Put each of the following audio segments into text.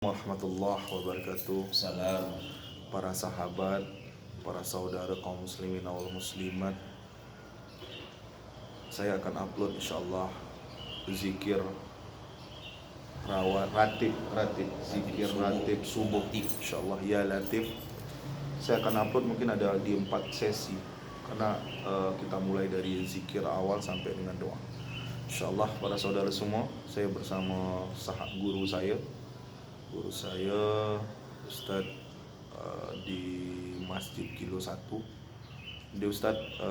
Warahmatullahi wabarakatuh. Salam. Para sahabat, para saudara kaum muslimin wal muslimat, saya akan upload insyaallah zikir ratib zikir ratib subuh insyaallah ya latif. Saya akan upload mungkin ada di 4 sesi karena kita mulai dari zikir awal sampai dengan doa. Insyaallah para saudara semua, saya bersama guru saya Ustadz di Masjid Kilo 1. Jadi Ustadz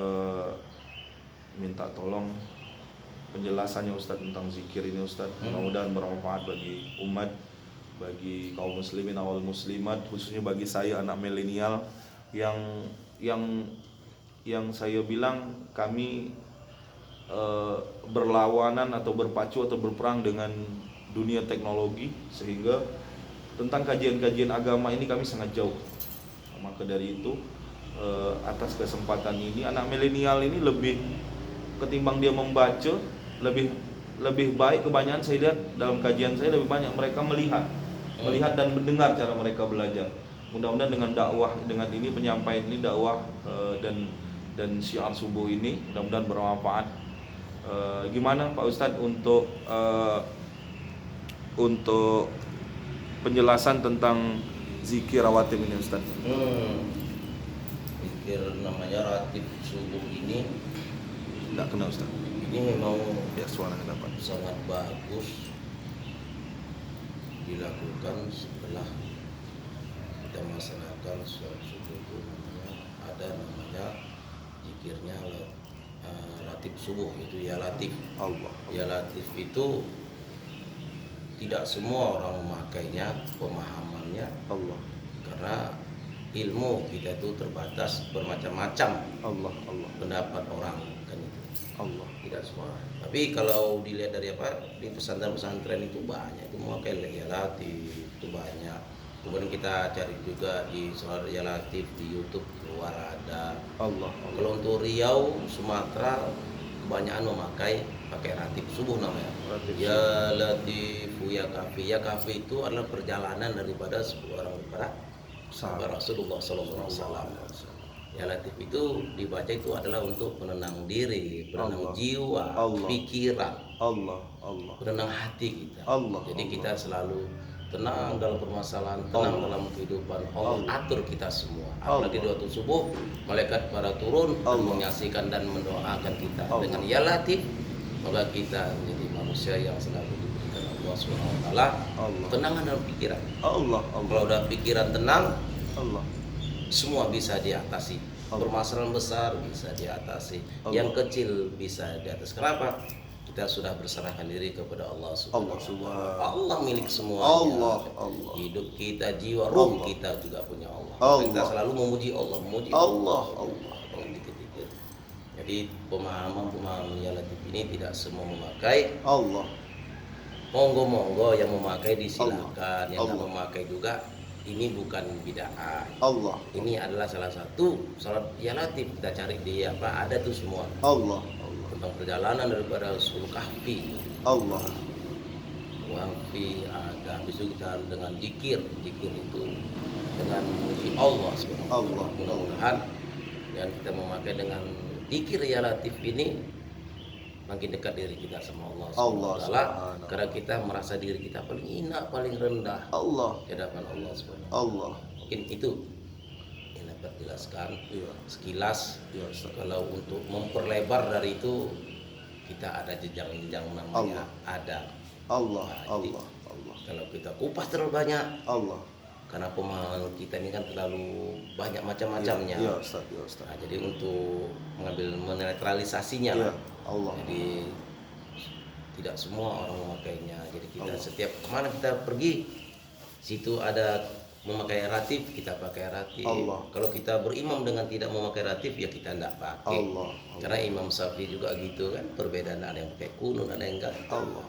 minta tolong penjelasannya Ustadz tentang zikir ini Ustadz. Mudah-mudahan bermanfaat bagi umat, bagi kaum muslimin wal muslimat, khususnya bagi saya anak milenial yang saya bilang kami berlawanan atau berpacu atau berperang dengan dunia teknologi, sehingga tentang kajian-kajian agama ini kami sangat jauh. Maka dari itu atas kesempatan ini anak milenial ini lebih ketimbang dia membaca, lebih baik kebanyakan saya lihat dalam kajian saya lebih banyak mereka melihat dan mendengar cara mereka belajar. Mudah-mudahan dengan dakwah, dengan ini penyampaian ini dakwah dan syiar subuh ini mudah-mudahan bermanfaat. Gimana Pak Ustadz untuk penjelasan tentang zikir rawatib ini Ustaz? Zikir namanya ratib subuh ini Tidak kenal Ustaz. Ini memang Ya suaranya dapat. sangat bagus dilakukan setelah kita melaksanakan sholat subuh. Itu namanya zikirnya ratib subuh, itu ya latif. Allah. Ya latif itu tidak semua orang memakainya, pemahamannya, Allah. karena ilmu kita itu terbatas, bermacam-macam Allah. pendapat orang kan itu. Allah. Tidak semua. Tapi kalau dilihat dari di pesantren-pesantren itu banyak itu memakai ya latif, itu banyak. Kemudian kita cari juga di soal ya latif di YouTube keluar ada. Allah. Kalau untuk Riau, Sumatera kebanyakan pakai ratib subuh namanya. Ya latifu ya kafi. Ya kafi itu adalah perjalanan daripada seorang para sahabat Rasulullah SAW. Ya latif itu dibaca itu adalah untuk penenang diri, penenang jiwa, pikiran, penenang hati kita. Jadi kita selalu tenang dalam permasalahan, tenang dalam kehidupan. Allah atur kita semua. Apalagi di waktu subuh, malaikat para turun menyaksikan dan mendoakan kita dengan ya latif. Maka kita menjadi manusia yang selalu diberikan Allah SWT tenangan dalam pikiran. Kalau udah pikiran tenang, semua bisa diatasi. Permasalahan besar bisa diatasi, yang kecil bisa diatasi. Kenapa? Kita sudah berserahkan diri kepada Allah SWT. Allah milik semuanya. Hidup kita, jiwa, ruh kita juga punya Allah. Kita selalu memuji Allah, Allah. Jadi pemahaman ya latif ini tidak semua memakai. Monggo yang memakai disilakan, yang tidak memakai juga ini bukan bid'ah. Ini adalah salah satu salat ya latif, kita cari di ada tuh semua. Tentang perjalanan daripada Sulul Kahfi. Kahfi ada, habis itu kita dengan zikir itu dengan memuji Allah subhanahu. Mudah-mudahan dan kita memakai dengan zikir ya latif ini makin dekat diri kita sama Allah SWT, karena kita merasa diri kita paling hina, paling rendah di hadapan Allah SWT. Mungkin itu yang dapat dijelaskan sekilas. Kalau untuk memperlebar dari itu kita ada jenjang-jenjang namanya adab. Kalau kita kupas terlalu banyak, karena pemahaman kita ini kan terlalu banyak macam-macamnya. Nah, jadi untuk menetralisasinya jadi tidak semua orang memakainya. Jadi kita setiap kemana kita pergi, situ ada memakai ratib, kita pakai ratib. Kalau kita berimam dengan tidak memakai ratib, ya kita tidak pakai. Karena Imam Syafi'i juga gitu kan, perbedaan, ada yang pakai kunun, ada yang enggak.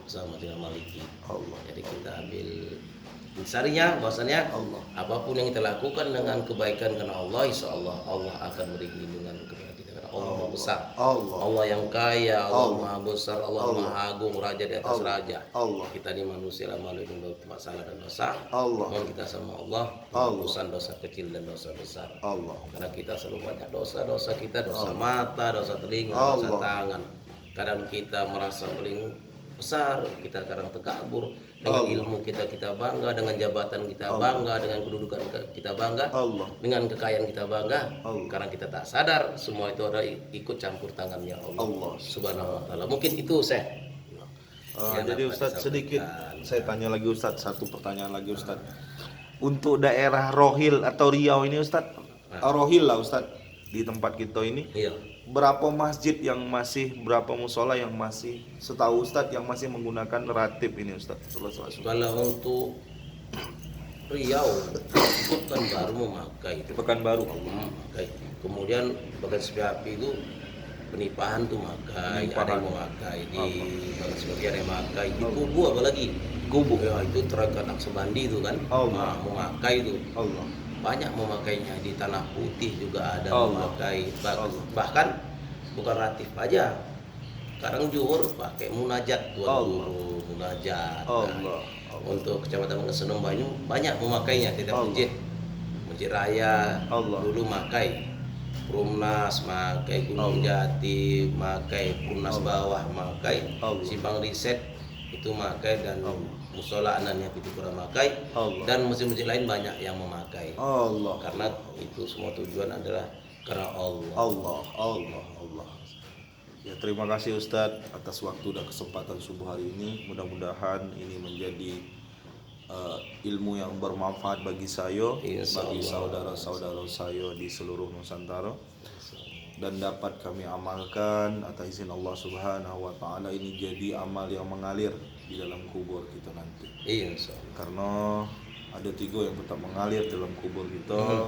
Sama dengan Maliki. Jadi kita ambil besarnya bahwasanya apapun yang kita lakukan dengan kebaikan karena Allah, insya Allah Allah akan beri lindungan kepada kita. Karena Allah Maha Besar, Allah. Allah yang kaya, Allah Allah. Maha Besar, Allah Allah. Maha Agung, Raja di atas Allah. raja. Allah. Kita ini manusia lah malu dengan masalah dan dosa. Allah. Mohon kita sama Allah Allah. urusan dosa kecil dan dosa besar. Allah. Karena kita selalu banyak dosa kita, dosa mata, dosa telinga, dosa Allah. tangan. Kadang kita merasa paling besar, kita kadang takabur. Dengan Allah. ilmu kita bangga, dengan jabatan kita Allah. bangga, dengan kedudukan kita bangga, Allah. dengan kekayaan kita bangga. Allah. Karena kita tak sadar semua itu ada ikut campur tangannya Allah, Allah. Subhanahu wa taala. Mungkin itu saya. Yang Jadi dapat Ustadz sedikit disampaikan. saya tanya lagi Ustadz, satu pertanyaan lagi Ustadz. Untuk daerah Rohil atau Riau ini Ustadz, Rohil lah Ustadz, di tempat kita ini Iya. berapa masjid yang masih, berapa musola yang masih, setahu Ustadz, yang masih menggunakan ratib ini Ustadz? Kalau untuk Riau itu kan baru memakai itu. Pekanbaru. Memakai. Kemudian bagian Sepiapi itu penipahan tuh makai, ada Penipahan. yang memakai di bagian Sepiapi, ada yang memakai di Kubu apalagi. Kubu. Ya, itu terangkat Aksebandi itu kan. Allah. Memakai itu. Allah. Banyak memakainya di Tanah Putih juga ada Allah. memakai. Allah. Bahkan bukan ratif aja. Kadang Johor pakai munajat tuan Allah. guru, munajat. Allah. Untuk Kecamatan Kesenong Banyu banyak memakainya, tidak Allah. masjid raya Allah. dulu makai, Perumnas makai, Gunung Jati makai, Perumnas Bawah makai, Allah. Simpang Riset itu makai, dan Allah. Musola Anania Pitipura makai, Allah. dan masjid-masjid lain banyak yang memakai. Allah. Karena itu semua tujuan adalah karena Allah. Allah. Allah. Allah. Ya, terima kasih Ustadz atas waktu dan kesempatan subuh hari ini. Mudah-mudahan ini menjadi ilmu yang bermanfaat bagi saya, Insya bagi Allah. saudara-saudara saya di seluruh Nusantara, dan dapat kami amalkan atas izin Allah Subhanahu wa taala. Ini jadi amal yang mengalir di dalam kubur kita nanti. Insya Allah. Karena ada 3 yang tetap mengalir dalam kubur kita.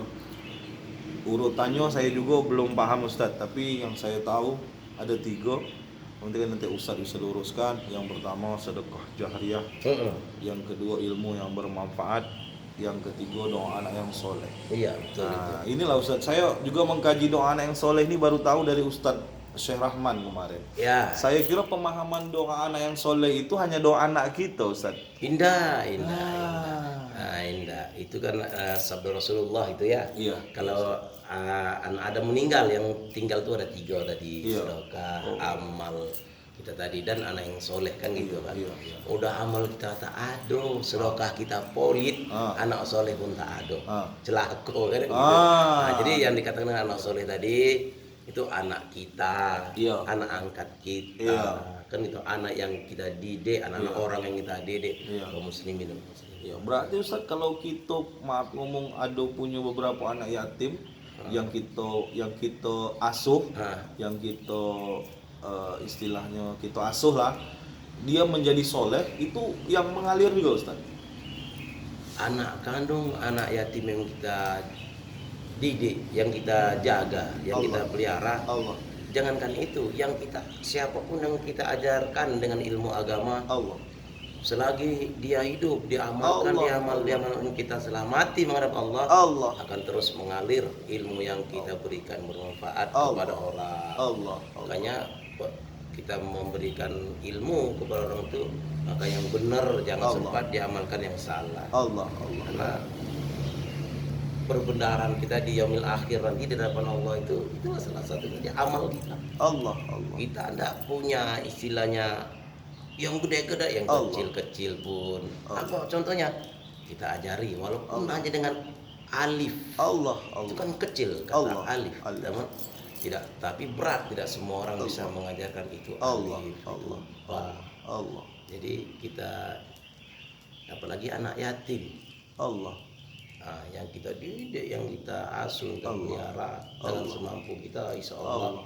Urutannya saya juga belum paham Ustadz, tapi yang saya tahu ada 3. Nanti Ustadz bisa luruskan. Yang pertama sedekah jahriyah, yang kedua ilmu yang bermanfaat, yang ketiga doa anak yang soleh. Iya, betul itu. Nah, inilah Ustadz, saya juga mengkaji doa anak yang soleh ini baru tahu dari Ustadz Syekh Rahman kemarin. Ya, Saya kira pemahaman doa anak yang soleh itu hanya doa anak kita Ustadz. indah. Ah. Indah. Itu kan sabda Rasulullah itu ya. Iya. Kalau anak Adam meninggal, yang tinggal itu ada 3 tadi, Iya. sedekah, amal kita tadi, dan anak yang soleh kan gitu kan. iya, iya. Udah amal kita tak ada, sedekah kita polit, Ah. anak soleh pun tak ada. Ah. Celako kan gitu. Ah. Nah, jadi yang dikatakan dengan anak soleh tadi itu anak kita, Iya. anak angkat kita. Iya. Kan itu anak yang kita didik, anak-anak Iya. orang yang kita didik, Iya. kaum muslimin dan muslimin. Ya, berarti Ustadz kalau kita maaf ngomong ada punya beberapa anak yatim yang kita asuh, Ah. yang kita istilahnya kita asuh lah, dia menjadi soleh, itu yang mengalir juga Ustadz. Anak kandung, anak yatim yang kita didik, yang kita jaga, yang Allah. kita pelihara. Allah. Jangankan itu, yang kita siapapun yang kita ajarkan dengan ilmu agama, Allah. selagi dia hidup, dia amalkan, Allah. dia amalkan, kita selamati menghadap Allah, Allah. akan terus mengalir ilmu yang kita berikan bermanfaat Allah. kepada orang. Allah. Makanya kita memberikan ilmu kepada orang itu, maka yang benar jangan Allah. sempat diamalkan yang salah. Allah. Allah. Karena perbendaharaan kita di yaumil akhir nanti di hadapan Allah itu salah satunya amal kita. Allah. Allah. Kita tidak punya istilahnya yang gede-gede, yang Allah. kecil-kecil pun. Allah. Apa contohnya? Kita ajari walaupun hanya dengan alif. Allah. Itu Allah. kan kecil kata Allah. alif. Alif. Teman. Tidak, tapi berat, tidak semua orang bisa mengajarkan itu Allah. alif, itu Allah. ba. Allah. Jadi kita, apalagi anak yatim, Allah. yang kita didik, yang kita asuh, kita Allah. pelihara dengan Allah. semampu kita, insya Allah. Allah.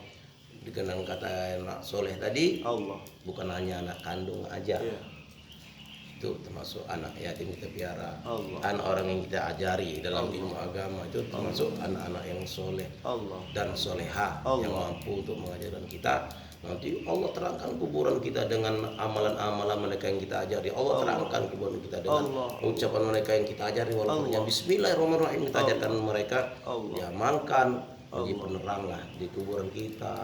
Dengan kata anak soleh tadi, Allah. bukan hanya anak kandung aja, Iya. itu termasuk anak yatim kita pelihara, Allah. anak orang yang kita ajari dalam Allah. ilmu agama, itu termasuk anak-anak yang soleh Allah. dan soleha Allah. yang mampu untuk mengajarkan kita. Nanti Allah terangkan kuburan kita dengan amalan-amalan mereka yang kita ajari. Allah terangkan kuburan kita dengan Allah. ucapan mereka yang kita ajari, walaupun Allah. yang Bismillahirrahmanirrahim kita ajarkan mereka, Allah. diamalkan menjadi penerang lah di kuburan kita,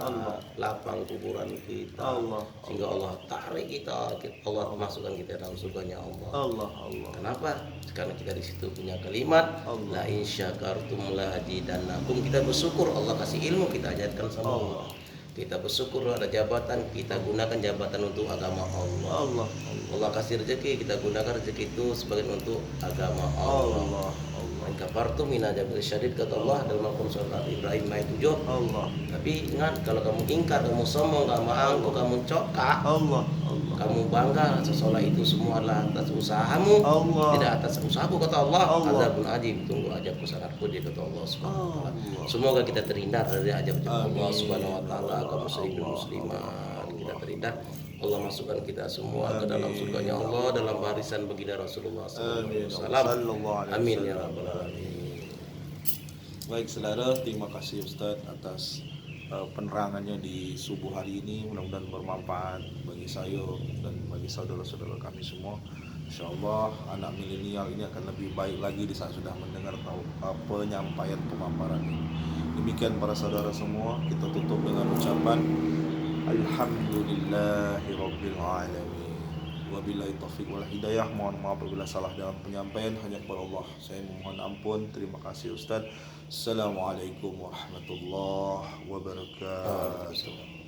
lapang kuburan kita, sehingga Allah tarik kita, Allah masukkan kita dalam surganya Allah. Kenapa? Karena kita di situ punya kalimat la in syakartum la azidannakum. Kita bersyukur Allah kasih ilmu, kita ajarkan sama Allah. Kita bersyukur ada jabatan, kita gunakan jabatan untuk agama Allah. Allah kasih rezeki, kita gunakan rezeki itu sebagai untuk agama Allah. Kafartum min adzabil syadid, kata Allah dalam Al-Qur'an surat Ibrahim ayat 7. Tapi ingat, kalau kamu ingkar, kamu sombong, kamu angkuh, kamu cokak, kamu bangga seolah itu semua adalah atas usahamu, tidak atas usahaku, kata Allah, azabun adzim, tunggu azabku sangat pedih, kata Allah Subhanahu wa taala. Semoga kita terhindar dari azab Allah Subhanahu wa taala, kaum muslimin dan muslimat, kita terhindar. Allah masukkan kita semua ke dalam surganya Allah dalam barisan baginda Rasulullah SAW. Amin ya rabbal alamin. Baik saudara, terima kasih Ustadz atas penerangannya di subuh hari ini. Mudah-mudahan bermanfaat bagi saya dan bagi saudara-saudara kami semua. Insyaallah anak milenial ini akan lebih baik lagi di saat sudah mendengar penyampaian pemaparan ini. Demikian para saudara semua, kita tutup dengan ucapan Alhamdulillahirabbil alamin. Wabillahi taufiq wal hidayah. Mohon maaf apabila salah dalam penyampaian, hanya kepada Allah saya memohon ampun. Terima kasih Ustaz. Assalamualaikum warahmatullahi wabarakatuh.